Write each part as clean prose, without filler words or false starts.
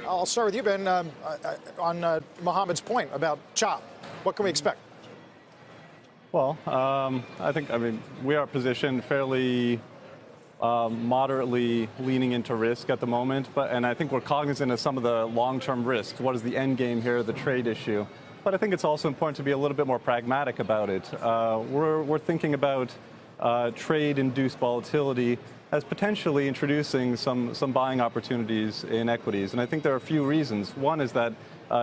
I'll start with you, Ben, on Mohammed's point about CHOP. What can we expect? Well, I mean, we are positioned fairly moderately leaning into risk at the moment, and I think we're cognizant of some of the long-term risks. What is the end game here, the trade issue? But I think it's also important to be a little bit more pragmatic about it. We're thinking about trade-induced volatility as potentially introducing some buying opportunities in equities. And I think there are a few reasons. One is that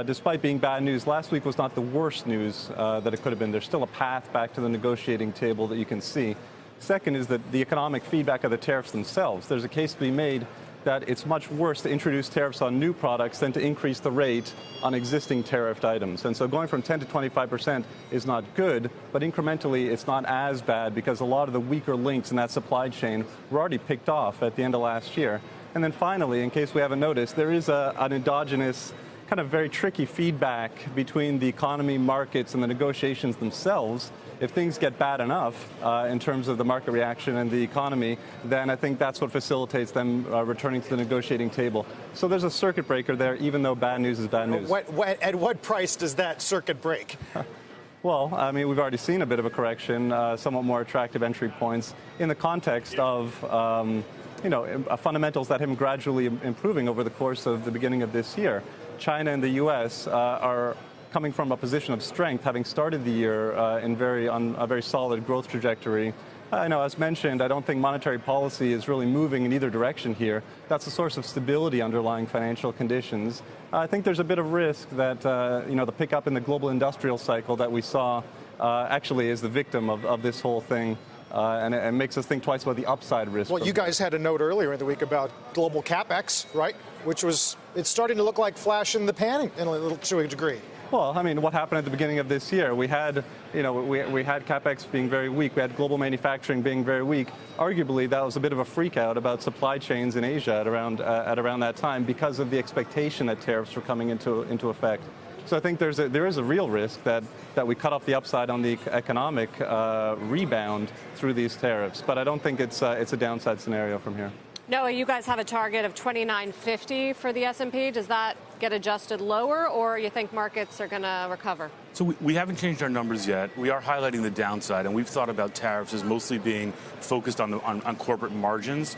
despite being bad news, last week was not the worst news that it could have been. There's still a path back to the negotiating table that you can see. Second is that the economic feedback of the tariffs themselves. There's a case to be made that it's much worse to introduce tariffs on new products than to increase the rate on existing tariffed items. And so going from 10 to 25% is not good, but incrementally it's not as bad because a lot of the weaker links in that supply chain were already picked off at the end of last year. And then finally, in case we haven't noticed, there is an endogenous kind of very tricky feedback between the economy, markets, and the negotiations themselves. If things get bad enough in terms of the market reaction and the economy, then I think that's what facilitates them returning to the negotiating table. So there's a circuit breaker there, even though bad news is bad news. At what price does that circuit break? Well, I mean, we've already seen a bit of a correction, somewhat more attractive entry points in the context of fundamentals that have been gradually improving over the course of the beginning of this year. China and the U.S. are coming from a position of strength, having started the year on a very solid growth trajectory. I know, as mentioned, I don't think monetary policy is really moving in either direction here. That's a source of stability underlying financial conditions. I think there's a bit of risk that the pickup in the global industrial cycle that we saw actually is the victim of this whole thing. And it makes us think twice about the upside risk. Well, you guys had a note earlier in the week about global CapEx, right? It's starting to look like flash in the pan to a degree. Well, I mean, what happened at the beginning of this year? We had CapEx being very weak. We had global manufacturing being very weak. Arguably, that was a bit of a freak out about supply chains in Asia at around that time because of the expectation that tariffs were coming into effect. So I think there is a real risk that we cut off the upside on the economic rebound through these tariffs. But I don't think it's a downside scenario from here. Noah, you guys have a target of 2950 for the S&P. Does that get adjusted lower, or you think markets are going to recover? So we haven't changed our numbers yet. We are highlighting the downside, and we've thought about tariffs as mostly being focused on corporate margins,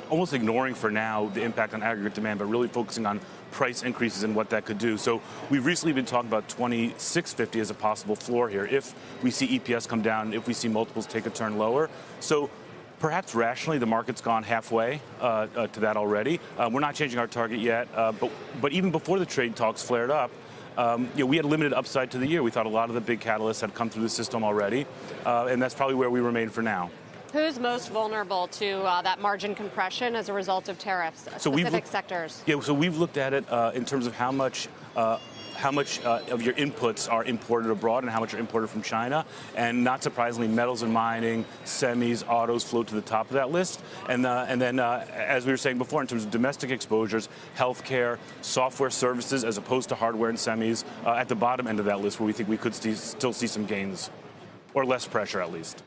almost ignoring for now the impact on aggregate demand, but really focusing on price increases and what that could do. So we've recently been talking about 2650 as a possible floor here if we see EPS come down, if we see multiples take a turn lower. So perhaps rationally, the market's gone halfway to that already. We're not changing our target yet, but even before the trade talks flared up, we had limited upside to the year. We thought a lot of the big catalysts had come through the system already, and that's probably where we remain for now. Who's most vulnerable to that margin compression as a result of tariffs? Specific sectors. Yeah, so we've looked at it in terms of how much of your inputs are imported abroad and how much are imported from China. And not surprisingly, metals and mining, semis, autos float to the top of that list. And then, as we were saying before, in terms of domestic exposures, healthcare, software services, as opposed to hardware and semis, at the bottom end of that list where we think we could still see some gains, or less pressure at least.